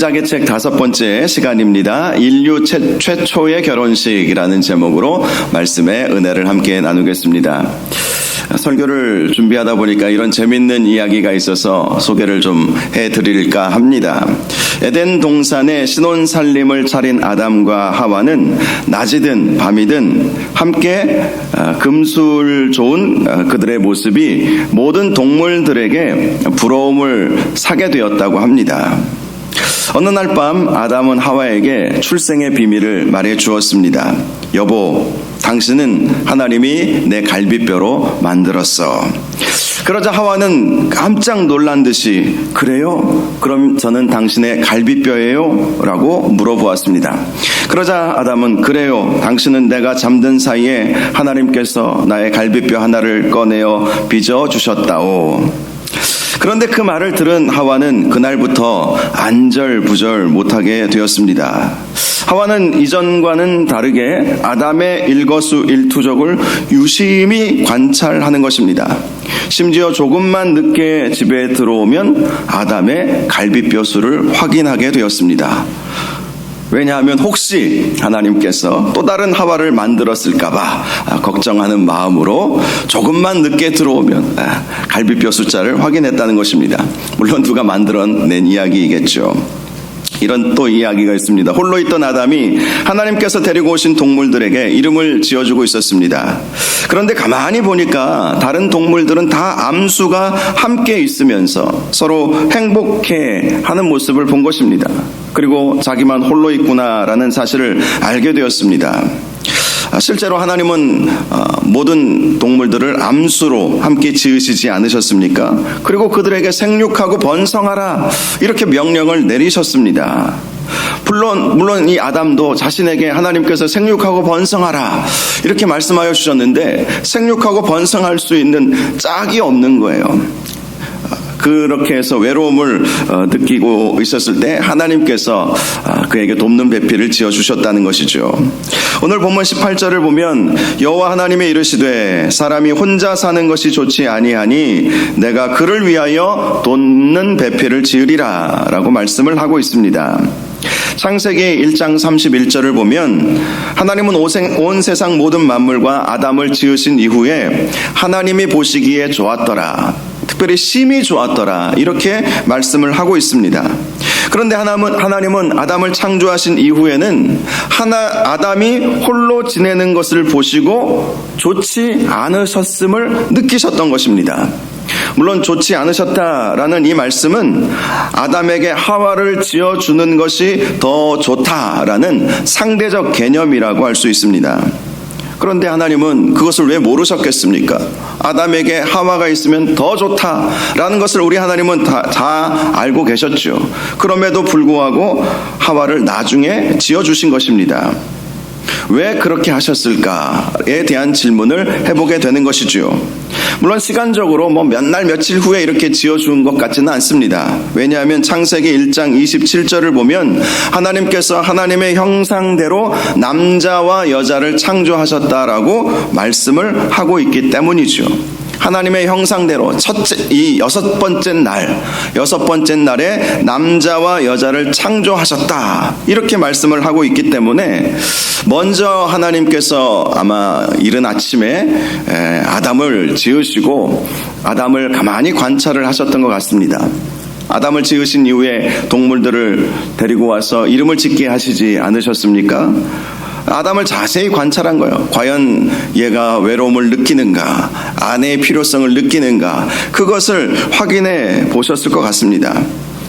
시작의 책 5번째 시간입니다. 인류 최초의 결혼식이라는 제목으로 말씀의 은혜를 함께 나누겠습니다. 설교를 준비하다 보니까 이런 재밌는 이야기가 있어서 소개를 좀 해드릴까 합니다. 에덴 동산에 신혼살림을 차린 아담과 하와는 낮이든 밤이든 함께 금술 좋은 그들의 모습이 모든 동물들에게 부러움을 사게 되었다고 합니다. 어느 날 밤 아담은 하와에게 출생의 비밀을 말해 주었습니다. 여보, 당신은 하나님이 내 갈비뼈로 만들었어. 그러자 하와는 깜짝 놀란 듯이 그래요? 그럼 저는 당신의 갈비뼈예요? 라고 물어보았습니다. 그러자 아담은 그래요. 당신은 내가 잠든 사이에 하나님께서 나의 갈비뼈 하나를 꺼내어 빚어주셨다오. 그런데 그 말을 들은 하와는 그날부터 안절부절 못하게 되었습니다. 하와는 이전과는 다르게 아담의 일거수일투족을 유심히 관찰하는 것입니다. 심지어 조금만 늦게 집에 들어오면 아담의 갈비뼈 수를 확인하게 되었습니다. 왜냐하면 혹시 하나님께서 또 다른 하와를 만들었을까봐 걱정하는 마음으로 조금만 늦게 들어오면 갈비뼈 숫자를 확인했다는 것입니다. 물론 누가 만들어낸 이야기이겠죠. 이런 또 이야기가 있습니다. 홀로 있던 아담이 하나님께서 데리고 오신 동물들에게 이름을 지어주고 있었습니다. 그런데 가만히 보니까 다른 동물들은 다 암수가 함께 있으면서 서로 행복해 하는 모습을 본 것입니다. 그리고 자기만 홀로 있구나라는 사실을 알게 되었습니다. 실제로 하나님은 모든 동물들을 암수로 함께 지으시지 않으셨습니까? 그리고 그들에게 생육하고 번성하라 이렇게 명령을 내리셨습니다. 물론 이 아담도 자신에게 하나님께서 생육하고 번성하라 이렇게 말씀하여 주셨는데 생육하고 번성할 수 있는 짝이 없는 거예요. 그렇게 해서 외로움을 느끼고 있었을 때 하나님께서 그에게 돕는 배필을 지어주셨다는 것이죠. 오늘 본문 18절을 보면 여호와 하나님이 이르시되 사람이 혼자 사는 것이 좋지 아니하니 내가 그를 위하여 돕는 배필을 지으리라 라고 말씀을 하고 있습니다. 창세기 1장 31절을 보면 하나님은 온 세상 모든 만물과 아담을 지으신 이후에 하나님이 보시기에 좋았더라, 특별히 심히 좋았더라 이렇게 말씀을 하고 있습니다. 그런데 하나님은 아담을 창조하신 이후에는 아담이 홀로 지내는 것을 보시고 좋지 않으셨음을 느끼셨던 것입니다. 물론 좋지 않으셨다라는 이 말씀은 아담에게 하와를 지어주는 것이 더 좋다라는 상대적 개념이라고 할 수 있습니다. 그런데 하나님은 그것을 왜 모르셨겠습니까? 아담에게 하와가 있으면 더 좋다라는 것을 우리 하나님은 다 알고 계셨죠. 그럼에도 불구하고 하와를 나중에 지어주신 것입니다. 왜 그렇게 하셨을까에 대한 질문을 해보게 되는 것이죠. 물론 시간적으로 몇 날 며칠 후에 이렇게 지어준 것 같지는 않습니다. 왜냐하면 창세기 1장 27절을 보면 하나님께서 하나님의 형상대로 남자와 여자를 창조하셨다라고 말씀을 하고 있기 때문이죠. 하나님의 형상대로 여섯 번째 날에 남자와 여자를 창조하셨다 이렇게 말씀을 하고 있기 때문에 먼저 하나님께서 아마 이른 아침에 아담을 지으시고 아담을 가만히 관찰을 하셨던 것 같습니다. 아담을 지으신 이후에 동물들을 데리고 와서 이름을 짓게 하시지 않으셨습니까? 아담을 자세히 관찰한 거예요. 과연 얘가 외로움을 느끼는가, 아내의 필요성을 느끼는가, 그것을 확인해 보셨을 것 같습니다.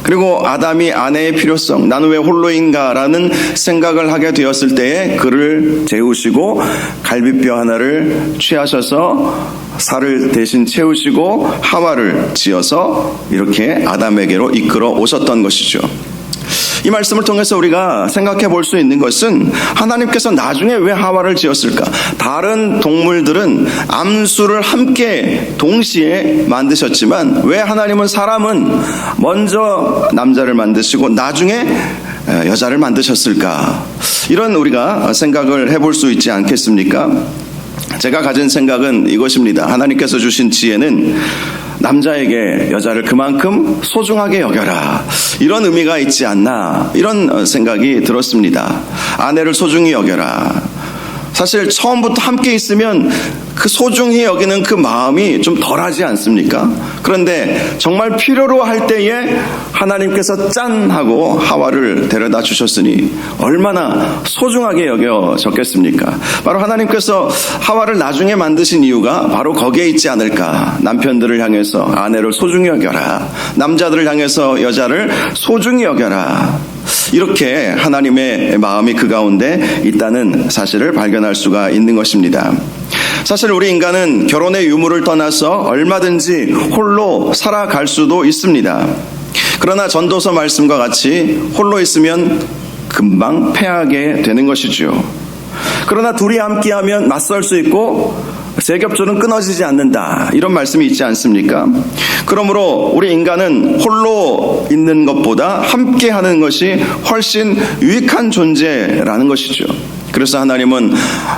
그리고 아담이 아내의 필요성, 나는 왜 홀로인가 라는 생각을 하게 되었을 때에 그를 재우시고 갈비뼈 하나를 취하셔서 살을 대신 채우시고 하와를 지어서 이렇게 아담에게로 이끌어 오셨던 것이죠. 이 말씀을 통해서 우리가 생각해 볼 수 있는 것은 하나님께서 나중에 왜 하와를 지었을까? 다른 동물들은 암수를 함께 동시에 만드셨지만 왜 하나님은 사람은 먼저 남자를 만드시고 나중에 여자를 만드셨을까? 이런 우리가 생각을 해볼 수 있지 않겠습니까? 제가 가진 생각은 이것입니다. 하나님께서 주신 지혜는 남자에게 여자를 그만큼 소중하게 여겨라. 이런 의미가 있지 않나, 이런 생각이 들었습니다. 아내를 소중히 여겨라. 사실 처음부터 함께 있으면 그 소중히 여기는 그 마음이 좀 덜하지 않습니까? 그런데 정말 필요로 할 때에 하나님께서 짠 하고 하와를 데려다 주셨으니 얼마나 소중하게 여겨졌겠습니까? 바로 하나님께서 하와를 나중에 만드신 이유가 바로 거기에 있지 않을까. 남편들을 향해서 아내를 소중히 여겨라. 남자들을 향해서 여자를 소중히 여겨라. 이렇게 하나님의 마음이 그 가운데 있다는 사실을 발견할 수가 있는 것입니다. 사실 우리 인간은 결혼의 유무를 떠나서 얼마든지 홀로 살아갈 수도 있습니다. 그러나 전도서 말씀과 같이 홀로 있으면 금방 패하게 되는 것이죠. 그러나 둘이 함께하면 맞설 수 있고 세겹줄은 끊어지지 않는다. 이런 말씀이 있지 않습니까? 그러므로 우리 인간은 홀로 있는 것보다 함께하는 것이 훨씬 유익한 존재라는 것이죠. 그래서 하나님은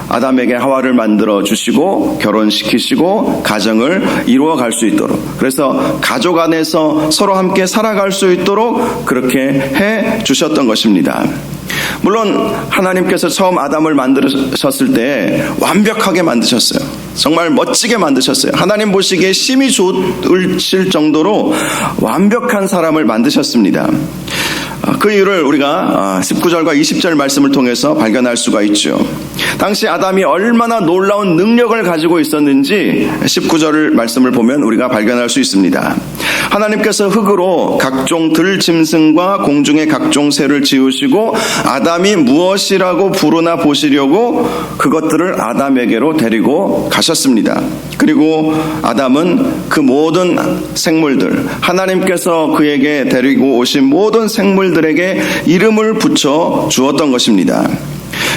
아담에게 하와를 만들어 주시고 결혼시키시고 가정을 이루어 갈 수 있도록, 그래서 가족 안에서 서로 함께 살아갈 수 있도록 그렇게 해 주셨던 것입니다. 물론 하나님께서 처음 아담을 만드셨을 때 완벽하게 만드셨어요. 정말 멋지게 만드셨어요. 하나님 보시기에 심히 좋으실 정도로 완벽한 사람을 만드셨습니다. 그 이유를 우리가 19절과 20절 말씀을 통해서 발견할 수가 있죠. 당시 아담이 얼마나 놀라운 능력을 가지고 있었는지 19절 말씀을 보면 우리가 발견할 수 있습니다. 하나님께서 흙으로 각종 들짐승과 공중의 각종 새를 지으시고 아담이 무엇이라고 부르나 보시려고 그것들을 아담에게로 데리고 가셨습니다. 그리고 아담은 그 모든 생물들, 하나님께서 그에게 데리고 오신 모든 생물들에게 이름을 붙여 주었던 것입니다.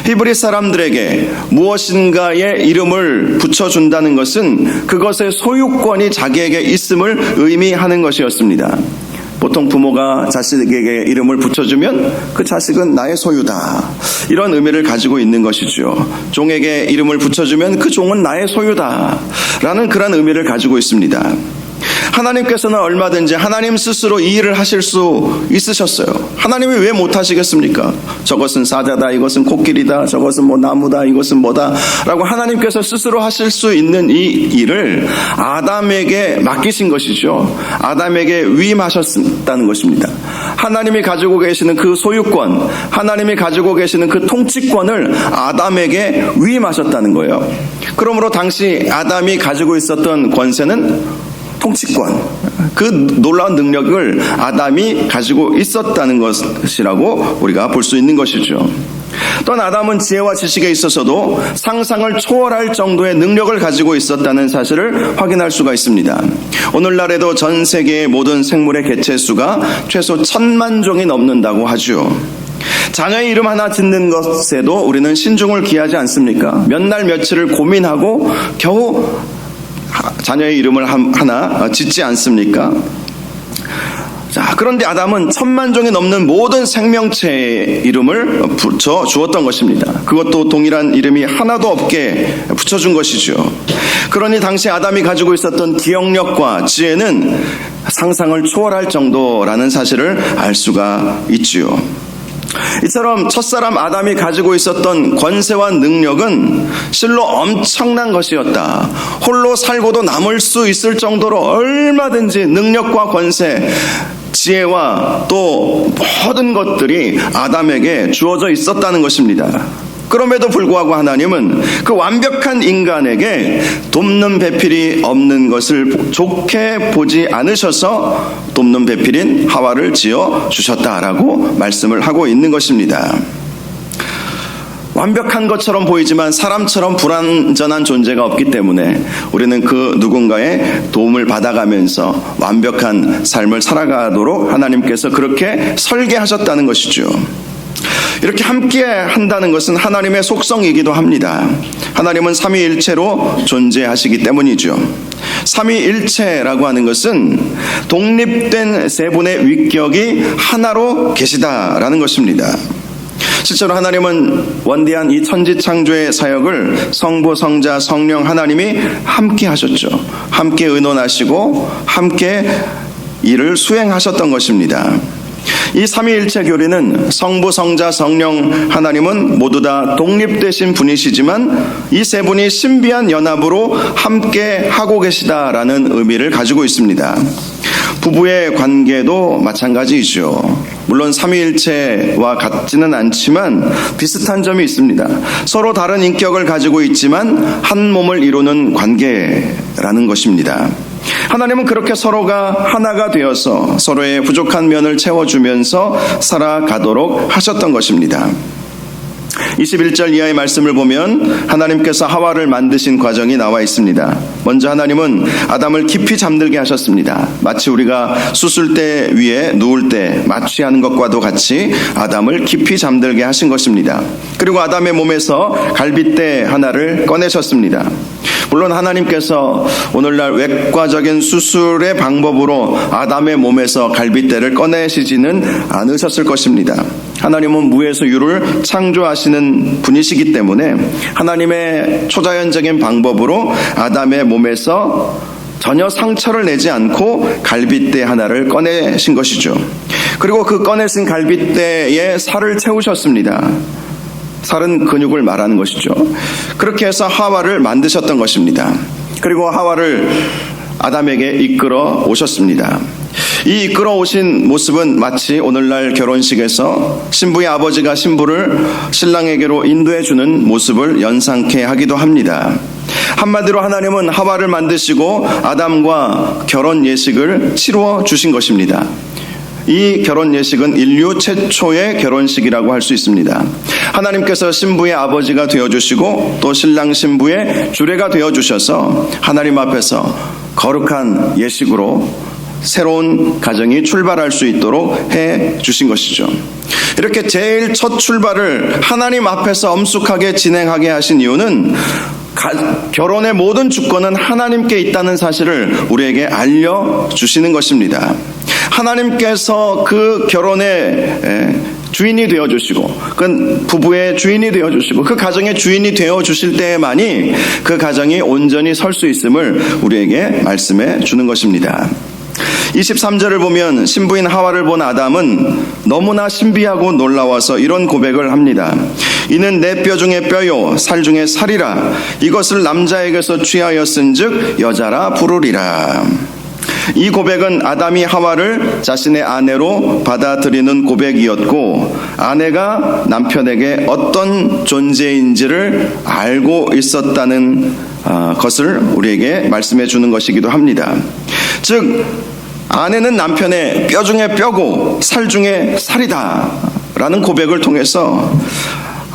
히브리 사람들에게 무엇인가의 이름을 붙여준다는 것은 그것의 소유권이 자기에게 있음을 의미하는 것이었습니다. 보통 부모가 자식에게 이름을 붙여주면 그 자식은 나의 소유다, 이런 의미를 가지고 있는 것이죠. 종에게 이름을 붙여주면 그 종은 나의 소유다 라는 그런 의미를 가지고 있습니다. 하나님께서는 얼마든지 하나님 스스로 이 일을 하실 수 있으셨어요. 하나님이 왜 못하시겠습니까? 저것은 사자다, 이것은 코끼리다, 저것은 뭐 나무다, 이것은 뭐다 라고 하나님께서 스스로 하실 수 있는 이 일을 아담에게 맡기신 것이죠. 아담에게 위임하셨다는 것입니다. 하나님이 가지고 계시는 그 소유권, 하나님이 가지고 계시는 그 통치권을 아담에게 위임하셨다는 거예요. 그러므로 당시 아담이 가지고 있었던 권세는 통치권, 그 놀라운 능력을 아담이 가지고 있었다는 것이라고 우리가 볼 수 있는 것이죠. 또한 아담은 지혜와 지식에 있어서도 상상을 초월할 정도의 능력을 가지고 있었다는 사실을 확인할 수가 있습니다. 오늘날에도 전 세계의 모든 생물의 개체수가 최소 1000만 종이 넘는다고 하죠. 자녀의 이름 하나 짓는 것에도 우리는 신중을 기하지 않습니까? 몇 날 며칠을 고민하고 겨우 자녀의 이름을 하나 짓지 않습니까? 자, 그런데 아담은 1000만 종이 넘는 모든 생명체의 이름을 붙여 주었던 것입니다. 그것도 동일한 이름이 하나도 없게 붙여준 것이죠. 그러니 당시 아담이 가지고 있었던 기억력과 지혜는 상상을 초월할 정도라는 사실을 알 수가 있지요. 이처럼 첫사람 아담이 가지고 있었던 권세와 능력은 실로 엄청난 것이었다. 홀로 살고도 남을 수 있을 정도로 얼마든지 능력과 권세, 지혜와 또 모든 것들이 아담에게 주어져 있었다는 것입니다. 그럼에도 불구하고 하나님은 그 완벽한 인간에게 돕는 배필이 없는 것을 좋게 보지 않으셔서 돕는 배필인 하와를 지어 주셨다라고 말씀을 하고 있는 것입니다. 완벽한 것처럼 보이지만 사람처럼 불완전한 존재가 없기 때문에 우리는 그 누군가의 도움을 받아가면서 완벽한 삶을 살아가도록 하나님께서 그렇게 설계하셨다는 것이죠. 이렇게 함께 한다는 것은 하나님의 속성이기도 합니다. 하나님은 삼위일체로 존재하시기 때문이죠. 삼위일체라고 하는 것은 독립된 세 분의 위격이 하나로 계시다라는 것입니다. 실제로 하나님은 원대한 이 천지창조의 사역을 성부, 성자, 성령 하나님이 함께 하셨죠. 함께 의논하시고 함께 이를 수행하셨던 것입니다. 이 삼위일체 교리는 성부, 성자, 성령 하나님은 모두 다 독립되신 분이시지만 이 세 분이 신비한 연합으로 함께 하고 계시다라는 의미를 가지고 있습니다. 부부의 관계도 마찬가지이죠. 물론 삼위일체와 같지는 않지만 비슷한 점이 있습니다. 서로 다른 인격을 가지고 있지만 한 몸을 이루는 관계라는 것입니다. 하나님은 그렇게 서로가 하나가 되어서 서로의 부족한 면을 채워주면서 살아가도록 하셨던 것입니다. 21절 이하의 말씀을 보면 하나님께서 하와를 만드신 과정이 나와 있습니다. 먼저 하나님은 아담을 깊이 잠들게 하셨습니다. 마치 우리가 수술대 위에 누울 때 마취하는 것과도 같이 아담을 깊이 잠들게 하신 것입니다. 그리고 아담의 몸에서 갈빗대 하나를 꺼내셨습니다. 물론 하나님께서 오늘날 외과적인 수술의 방법으로 아담의 몸에서 갈빗대를 꺼내시지는 않으셨을 것입니다. 하나님은 무에서 유를 창조하시는 분이시기 때문에 하나님의 초자연적인 방법으로 아담의 몸에서 전혀 상처를 내지 않고 갈빗대 하나를 꺼내신 것이죠. 그리고 그 꺼내신 갈빗대에 살을 채우셨습니다. 살은 근육을 말하는 것이죠. 그렇게 해서 하와를 만드셨던 것입니다. 그리고 하와를 아담에게 이끌어 오셨습니다. 이 이끌어 오신 모습은 마치 오늘날 결혼식에서 신부의 아버지가 신부를 신랑에게로 인도해 주는 모습을 연상케 하기도 합니다. 한마디로 하나님은 하와를 만드시고 아담과 결혼 예식을 치루어 주신 것입니다. 이 결혼 예식은 인류 최초의 결혼식이라고 할 수 있습니다. 하나님께서 신부의 아버지가 되어주시고 또 신랑 신부의 주례가 되어주셔서 하나님 앞에서 거룩한 예식으로 새로운 가정이 출발할 수 있도록 해 주신 것이죠. 이렇게 제일 첫 출발을 하나님 앞에서 엄숙하게 진행하게 하신 이유는 결혼의 모든 주권은 하나님께 있다는 사실을 우리에게 알려주시는 것입니다. 하나님께서 그 결혼의 주인이 되어주시고 그 부부의 주인이 되어주시고 그 가정의 주인이 되어주실 때에만이 그 가정이 온전히 설 수 있음을 우리에게 말씀해 주는 것입니다. 23절을 보면 신부인 하와를 본 아담은 너무나 신비하고 놀라워서 이런 고백을 합니다. 이는 내 뼈 중에 뼈요 살 중에 살이라. 이것을 남자에게서 취하였은즉 여자라 부르리라. 이 고백은 아담이 하와를 자신의 아내로 받아들이는 고백이었고 아내가 남편에게 어떤 존재인지를 알고 있었다는 것을 우리에게 말씀해 주는 것이기도 합니다. 즉 아내는 남편의 뼈 중에 뼈고 살 중에 살이다 라는 고백을 통해서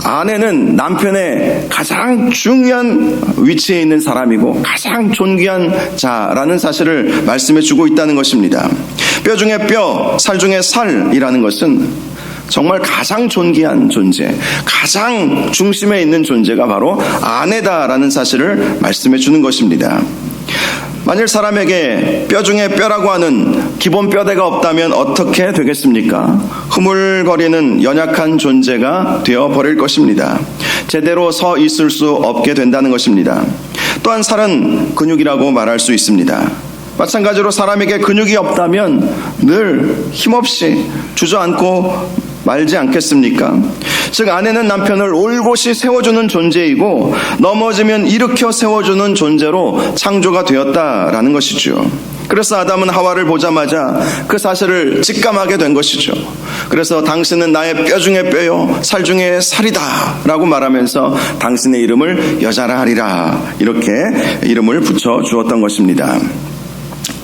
아내는 남편의 가장 중요한 위치에 있는 사람이고 가장 존귀한 자라는 사실을 말씀해 주고 있다는 것입니다. 뼈 중에 뼈, 살 중에 살이라는 것은 정말 가장 존귀한 존재, 가장 중심에 있는 존재가 바로 아내다라는 사실을 말씀해 주는 것입니다. 만일 사람에게 뼈 중에 뼈라고 하는 기본 뼈대가 없다면 어떻게 되겠습니까? 흐물거리는 연약한 존재가 되어버릴 것입니다. 제대로 서 있을 수 없게 된다는 것입니다. 또한 살은 근육이라고 말할 수 있습니다. 마찬가지로 사람에게 근육이 없다면 늘 힘없이 주저앉고 말지 않겠습니까? 즉 아내는 남편을 올곧이 세워주는 존재이고 넘어지면 일으켜 세워주는 존재로 창조가 되었다라는 것이죠. 그래서 아담은 하와를 보자마자 그 사실을 직감하게 된 것이죠. 그래서 당신은 나의 뼈 중에 뼈요 살 중에 살이다 라고 말하면서 당신의 이름을 여자라 하리라 이렇게 이름을 붙여 주었던 것입니다.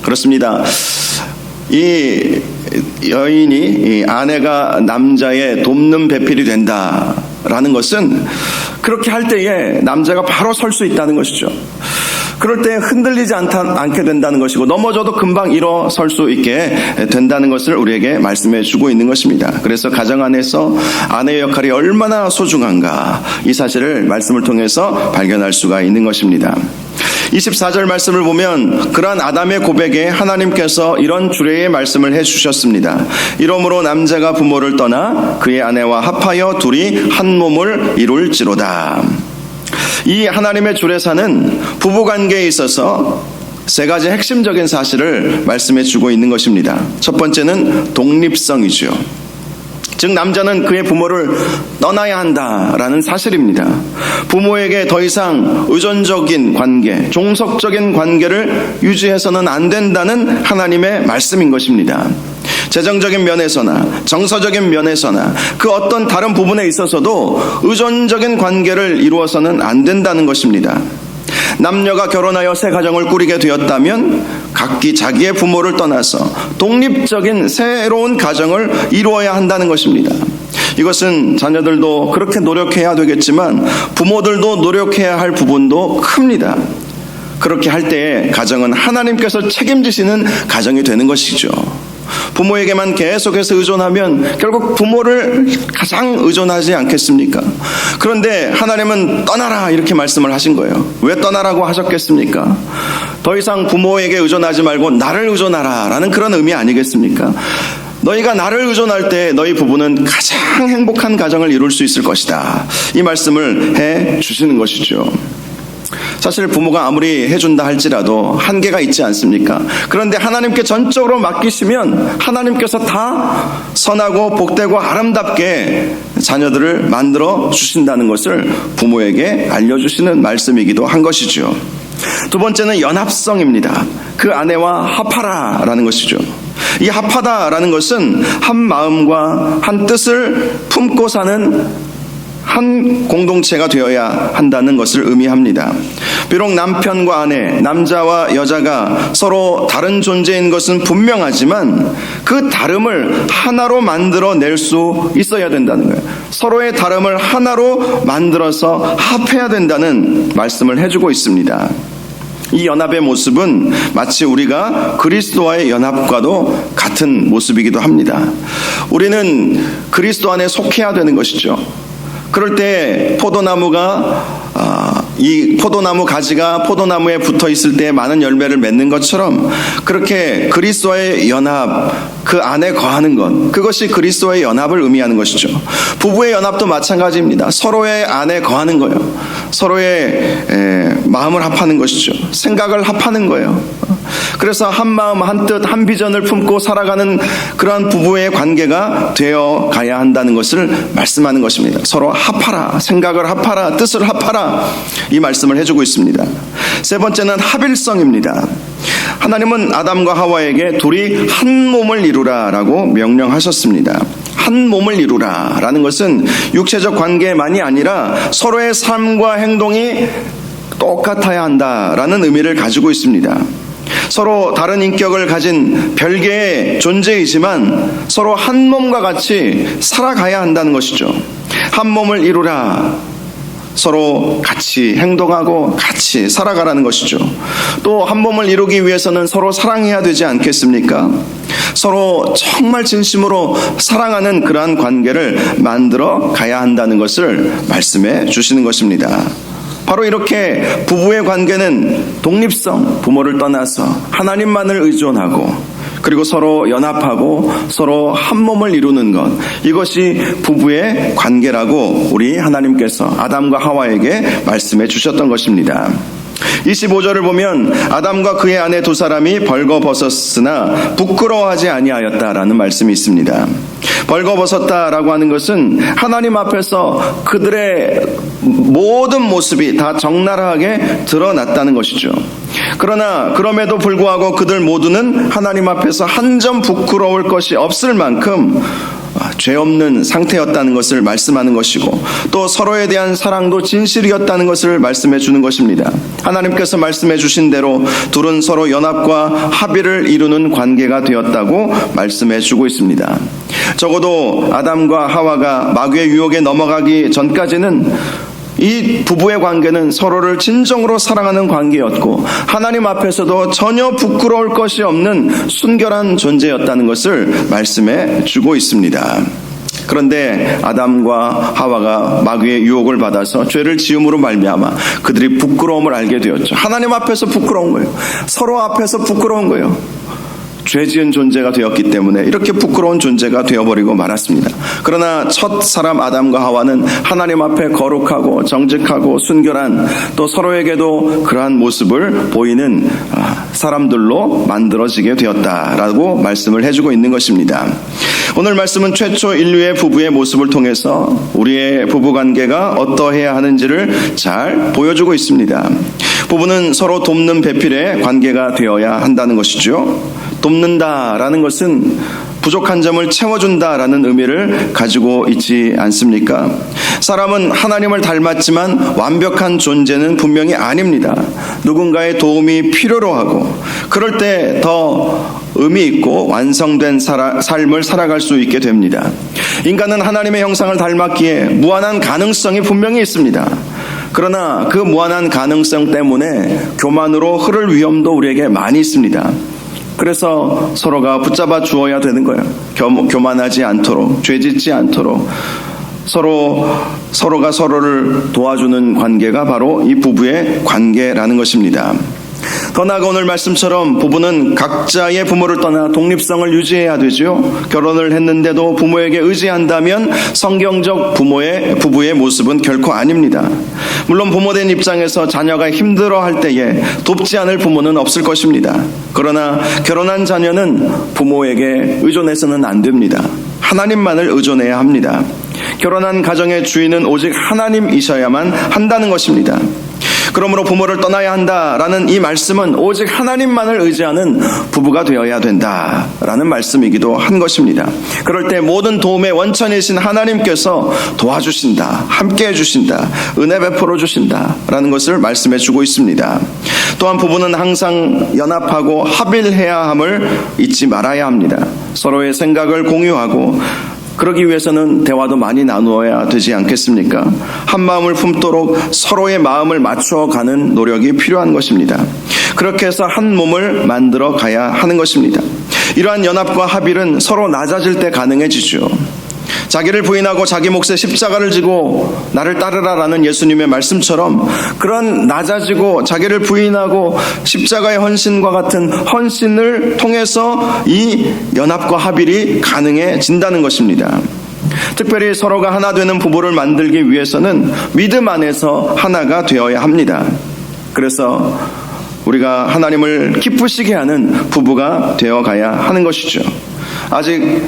그렇습니다. 이 여인이 이 아내가 남자의 돕는 배필이 된다라는 것은 그렇게 할 때에 남자가 바로 설 수 있다는 것이죠. 그럴 때 흔들리지 않게 된다는 것이고 넘어져도 금방 일어설 수 있게 된다는 것을 우리에게 말씀해 주고 있는 것입니다. 그래서 가정 안에서 아내의 역할이 얼마나 소중한가 이 사실을 말씀을 통해서 발견할 수가 있는 것입니다. 24절 말씀을 보면 그러한 아담의 고백에 하나님께서 이런 주례의 말씀을 해주셨습니다. 이러므로 남자가 부모를 떠나 그의 아내와 합하여 둘이 한 몸을 이룰지로다. 이 하나님의 주례사는 부부관계에 있어서 세 가지 핵심적인 사실을 말씀해 주고 있는 것입니다. 첫 번째는 독립성이죠. 즉 남자는 그의 부모를 떠나야 한다라는 사실입니다. 부모에게 더 이상 의존적인 관계, 종속적인 관계를 유지해서는 안 된다는 하나님의 말씀인 것입니다. 재정적인 면에서나 정서적인 면에서나 그 어떤 다른 부분에 있어서도 의존적인 관계를 이루어서는 안 된다는 것입니다. 남녀가 결혼하여 새 가정을 꾸리게 되었다면 각기 자기의 부모를 떠나서 독립적인 새로운 가정을 이루어야 한다는 것입니다. 이것은 자녀들도 그렇게 노력해야 되겠지만 부모들도 노력해야 할 부분도 큽니다. 그렇게 할 때에 가정은 하나님께서 책임지시는 가정이 되는 것이죠. 부모에게만 계속해서 의존하면 결국 부모를 가장 의존하지 않겠습니까? 그런데 하나님은 떠나라 이렇게 말씀을 하신 거예요. 왜 떠나라고 하셨겠습니까? 더 이상 부모에게 의존하지 말고 나를 의존하라 라는 그런 의미 아니겠습니까? 너희가 나를 의존할 때 너희 부부는 가장 행복한 가정을 이룰 수 있을 것이다. 이 말씀을 해 주시는 것이죠. 사실 부모가 아무리 해준다 할지라도 한계가 있지 않습니까? 그런데 하나님께 전적으로 맡기시면 하나님께서 다 선하고 복되고 아름답게 자녀들을 만들어 주신다는 것을 부모에게 알려주시는 말씀이기도 한 것이죠. 두 번째는 연합성입니다. 그 아내와 합하라라는 것이죠. 이 합하다라는 것은 한 마음과 한 뜻을 품고 사는 한 공동체가 되어야 한다는 것을 의미합니다. 비록 남편과 아내, 남자와 여자가 서로 다른 존재인 것은 분명하지만 그 다름을 하나로 만들어낼 수 있어야 된다는 거예요. 서로의 다름을 하나로 만들어서 합해야 된다는 말씀을 해주고 있습니다. 이 연합의 모습은 마치 우리가 그리스도와의 연합과도 같은 모습이기도 합니다. 우리는 그리스도 안에 속해야 되는 것이죠. 그럴 때 이 포도나무 가지가 포도나무에 붙어 있을 때 많은 열매를 맺는 것처럼 그렇게 그리스도와의 연합, 그 안에 거하는 것, 그것이 그리스도와의 연합을 의미하는 것이죠. 부부의 연합도 마찬가지입니다. 서로의 안에 거하는 거예요. 서로의 마음을 합하는 것이죠. 생각을 합하는 거예요. 그래서 한 마음, 한 뜻, 한 비전을 품고 살아가는 그러한 부부의 관계가 되어 가야 한다는 것을 말씀하는 것입니다. 서로 합하라, 생각을 합하라, 뜻을 합하라, 이 말씀을 해주고 있습니다. 세 번째는 합일성입니다. 하나님은 아담과 하와에게 둘이 한 몸을 이루라 라고 명령하셨습니다. 한 몸을 이루라 라는 것은 육체적 관계만이 아니라 서로의 삶과 행동이 똑같아야 한다라는 의미를 가지고 있습니다. 서로 다른 인격을 가진 별개의 존재이지만 서로 한 몸과 같이 살아가야 한다는 것이죠. 한 몸을 이루라, 서로 같이 행동하고 같이 살아가라는 것이죠. 또 한 몸을 이루기 위해서는 서로 사랑해야 되지 않겠습니까? 서로 정말 진심으로 사랑하는 그러한 관계를 만들어 가야 한다는 것을 말씀해 주시는 것입니다. 바로 이렇게 부부의 관계는 독립성, 부모를 떠나서 하나님만을 의존하고 그리고 서로 연합하고 서로 한 몸을 이루는 것, 이것이 부부의 관계라고 우리 하나님께서 아담과 하와에게 말씀해 주셨던 것입니다. 25절을 보면 아담과 그의 아내 두 사람이 벌거벗었으나 부끄러워하지 아니하였다라는 말씀이 있습니다. 벌거벗었다라고 하는 것은 하나님 앞에서 그들의 모든 모습이 다 적나라하게 드러났다는 것이죠. 그러나 그럼에도 불구하고 그들 모두는 하나님 앞에서 한 점 부끄러울 것이 없을 만큼 죄 없는 상태였다는 것을 말씀하는 것이고 또 서로에 대한 사랑도 진실이었다는 것을 말씀해 주는 것입니다. 하나님께서 말씀해 주신 대로 둘은 서로 연합과 합의를 이루는 관계가 되었다고 말씀해 주고 있습니다. 적어도 아담과 하와가 마귀의 유혹에 넘어가기 전까지는 이 부부의 관계는 서로를 진정으로 사랑하는 관계였고 하나님 앞에서도 전혀 부끄러울 것이 없는 순결한 존재였다는 것을 말씀해 주고 있습니다. 그런데 아담과 하와가 마귀의 유혹을 받아서 죄를 지음으로 말미암아 그들이 부끄러움을 알게 되었죠. 하나님 앞에서 부끄러운 거예요. 서로 앞에서 부끄러운 거예요. 죄 지은 존재가 되었기 때문에 이렇게 부끄러운 존재가 되어버리고 말았습니다. 그러나 첫 사람 아담과 하와는 하나님 앞에 거룩하고 정직하고 순결한, 또 서로에게도 그러한 모습을 보이는 사람들로 만들어지게 되었다라고 말씀을 해주고 있는 것입니다. 오늘 말씀은 최초 인류의 부부의 모습을 통해서 우리의 부부관계가 어떠해야 하는지를 잘 보여주고 있습니다. 부부는 서로 돕는 배필의 관계가 되어야 한다는 것이죠. 돕는다라는 것은 부족한 점을 채워준다라는 의미를 가지고 있지 않습니까? 사람은 하나님을 닮았지만 완벽한 존재는 분명히 아닙니다. 누군가의 도움이 필요로 하고, 그럴 때 더 의미 있고 완성된 삶을 살아갈 수 있게 됩니다. 인간은 하나님의 형상을 닮았기에 무한한 가능성이 분명히 있습니다. 그러나 그 무한한 가능성 때문에 교만으로 흐를 위험도 우리에게 많이 있습니다. 그래서 서로가 붙잡아 주어야 되는 거예요. 교만하지 않도록, 죄짓지 않도록 서로가 서로를 도와주는 관계가 바로 이 부부의 관계라는 것입니다. 더 나아가 오늘 말씀처럼 부부는 각자의 부모를 떠나 독립성을 유지해야 되죠. 결혼을 했는데도 부모에게 의지한다면 성경적 부부의 모습은 결코 아닙니다. 물론 부모된 입장에서 자녀가 힘들어할 때에 돕지 않을 부모는 없을 것입니다. 그러나 결혼한 자녀는 부모에게 의존해서는 안 됩니다. 하나님만을 의존해야 합니다. 결혼한 가정의 주인은 오직 하나님이셔야만 한다는 것입니다. 그러므로 부모를 떠나야 한다라는 이 말씀은 오직 하나님만을 의지하는 부부가 되어야 된다라는 말씀이기도 한 것입니다. 그럴 때 모든 도움의 원천이신 하나님께서 도와주신다, 함께해 주신다, 은혜 베풀어 주신다라는 것을 말씀해 주고 있습니다. 또한 부부는 항상 연합하고 합일해야 함을 잊지 말아야 합니다. 서로의 생각을 공유하고, 그러기 위해서는 대화도 많이 나누어야 되지 않겠습니까? 한 마음을 품도록 서로의 마음을 맞춰가는 노력이 필요한 것입니다. 그렇게 해서 한 몸을 만들어 가야 하는 것입니다. 이러한 연합과 합일은 서로 낮아질 때 가능해지죠. 자기를 부인하고 자기 몫의 십자가를 지고 나를 따르라라는 예수님의 말씀처럼 그런 낮아지고 자기를 부인하고 십자가의 헌신과 같은 헌신을 통해서 이 연합과 합일이 가능해진다는 것입니다. 특별히 서로가 하나 되는 부부를 만들기 위해서는 믿음 안에서 하나가 되어야 합니다. 그래서 우리가 하나님을 기쁘시게 하는 부부가 되어가야 하는 것이죠. 아직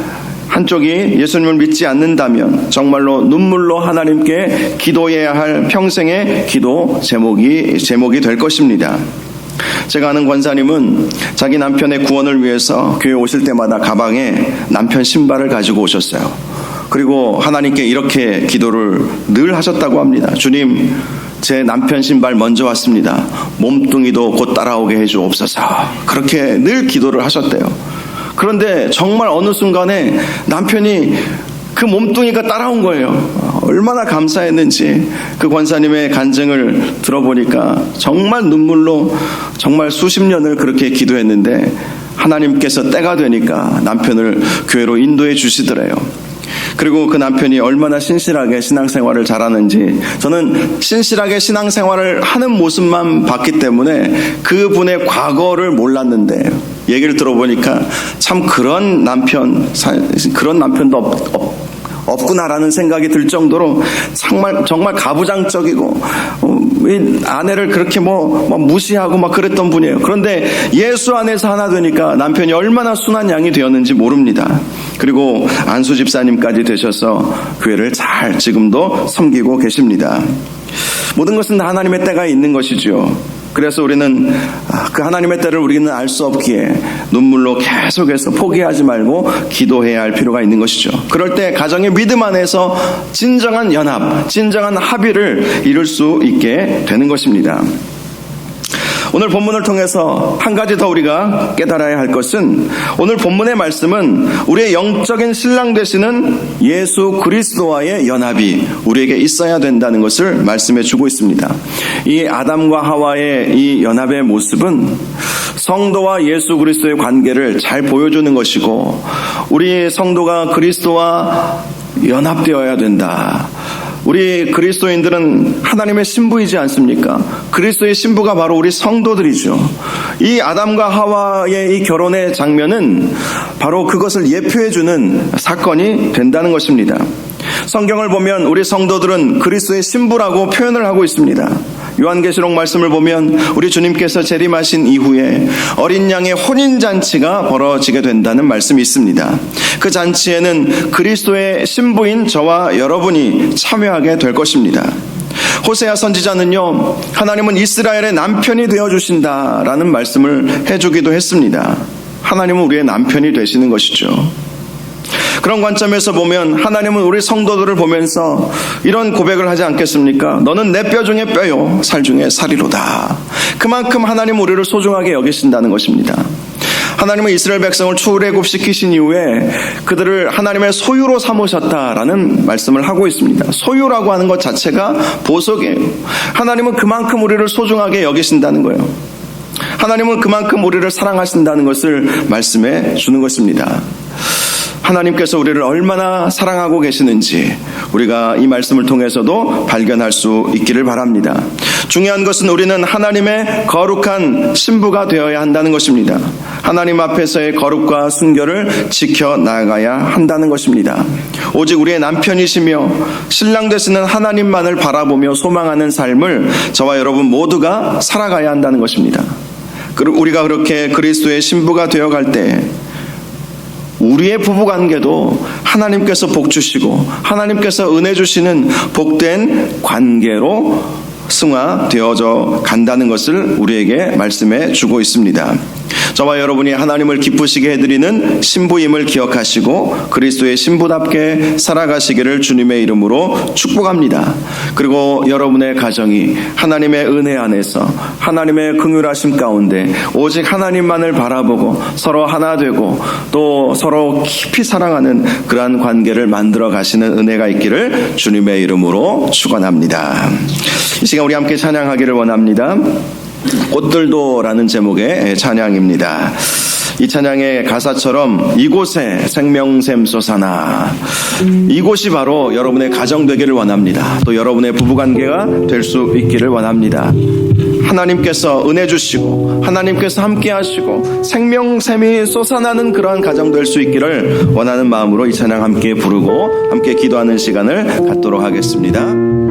한쪽이 예수님을 믿지 않는다면 정말로 눈물로 하나님께 기도해야 할 평생의 기도 제목이 될 것입니다. 제가 아는 권사님은 자기 남편의 구원을 위해서 교회 오실 때마다 가방에 남편 신발을 가지고 오셨어요. 그리고 하나님께 이렇게 기도를 늘 하셨다고 합니다. 주님, 제 남편 신발 먼저 왔습니다. 몸뚱이도 곧 따라오게 해주옵소서. 그렇게 늘 기도를 하셨대요. 그런데 정말 어느 순간에 남편이 그 몸뚱이가 따라온 거예요. 얼마나 감사했는지 그 권사님의 간증을 들어보니까 정말 눈물로 정말 수십 년을 그렇게 기도했는데 하나님께서 때가 되니까 남편을 교회로 인도해 주시더래요. 그리고 그 남편이 얼마나 신실하게 신앙생활을 잘하는지, 저는 신실하게 신앙생활을 하는 모습만 봤기 때문에 그분의 과거를 몰랐는데 얘기를 들어보니까 참 그런 남편도 없구나라는 생각이 들 정도로 정말 가부장적이고 이 아내를 그렇게 무시하고 그랬던 분이에요. 그런데 예수 안에서 하나 되니까 남편이 얼마나 순한 양이 되었는지 모릅니다. 그리고 안수 집사님까지 되셔서 교회를 잘 지금도 섬기고 계십니다. 모든 것은 하나님의 때가 있는 것이죠. 그래서 우리는 그 하나님의 때를 우리는 알 수 없기에 눈물로 계속해서 포기하지 말고 기도해야 할 필요가 있는 것이죠. 그럴 때 가정의 믿음 안에서 진정한 연합, 진정한 합의를 이룰 수 있게 되는 것입니다. 오늘 본문을 통해서 한 가지 더 우리가 깨달아야 할 것은, 오늘 본문의 말씀은 우리의 영적인 신랑 되시는 예수 그리스도와의 연합이 우리에게 있어야 된다는 것을 말씀해 주고 있습니다. 이 아담과 하와의 이 연합의 모습은 성도와 예수 그리스도의 관계를 잘 보여주는 것이고, 우리 성도가 그리스도와 연합되어야 된다. 우리 그리스도인들은 하나님의 신부이지 않습니까? 그리스도의 신부가 바로 우리 성도들이죠. 이 아담과 하와의 이 결혼의 장면은 바로 그것을 예표해주는 사건이 된다는 것입니다. 성경을 보면 우리 성도들은 그리스도의 신부라고 표현을 하고 있습니다. 요한계시록 말씀을 보면 우리 주님께서 재림하신 이후에 어린 양의 혼인잔치가 벌어지게 된다는 말씀이 있습니다. 그 잔치에는 그리스도의 신부인 저와 여러분이 참여하게 될 것입니다. 호세아 선지자는요, 하나님은 이스라엘의 남편이 되어주신다라는 말씀을 해주기도 했습니다. 하나님은 우리의 남편이 되시는 것이죠. 그런 관점에서 보면 하나님은 우리 성도들을 보면서 이런 고백을 하지 않겠습니까? 너는 내 뼈 중에 뼈요 살 중에 살이로다. 그만큼 하나님은 우리를 소중하게 여기신다는 것입니다. 하나님은 이스라엘 백성을 출애굽시키신 이후에 그들을 하나님의 소유로 삼으셨다라는 말씀을 하고 있습니다. 소유라고 하는 것 자체가 보석이에요. 하나님은 그만큼 우리를 소중하게 여기신다는 거예요. 하나님은 그만큼 우리를 사랑하신다는 것을 말씀해 주는 것입니다. 하나님께서 우리를 얼마나 사랑하고 계시는지 우리가 이 말씀을 통해서도 발견할 수 있기를 바랍니다. 중요한 것은 우리는 하나님의 거룩한 신부가 되어야 한다는 것입니다. 하나님 앞에서의 거룩과 순결을 지켜나가야 한다는 것입니다. 오직 우리의 남편이시며 신랑 되시는 하나님만을 바라보며 소망하는 삶을 저와 여러분 모두가 살아가야 한다는 것입니다. 그리고 우리가 그렇게 그리스도의 신부가 되어갈 때 우리의 부부관계도 하나님께서 복 주시고 하나님께서 은혜 주시는 복된 관계로 승화되어져 간다는 것을 우리에게 말씀해 주고 있습니다. 저와 여러분이 하나님을 기쁘시게 해드리는 신부임을 기억하시고 그리스도의 신부답게 살아가시기를 주님의 이름으로 축복합니다. 그리고 여러분의 가정이 하나님의 은혜 안에서 하나님의 긍휼하심 가운데 오직 하나님만을 바라보고 서로 하나 되고 또 서로 깊이 사랑하는 그러한 관계를 만들어 가시는 은혜가 있기를 주님의 이름으로 축원합니다. 이 시간 우리 함께 찬양하기를 원합니다. 꽃들도라는 제목의 찬양입니다. 이 찬양의 가사처럼 이곳에 생명샘 솟아나, 이곳이 바로 여러분의 가정 되기를 원합니다. 또 여러분의 부부관계가 될 수 있기를 원합니다. 하나님께서 은혜 주시고 하나님께서 함께 하시고 생명샘이 솟아나는 그러한 가정 될 수 있기를 원하는 마음으로 이 찬양 함께 부르고 함께 기도하는 시간을 갖도록 하겠습니다.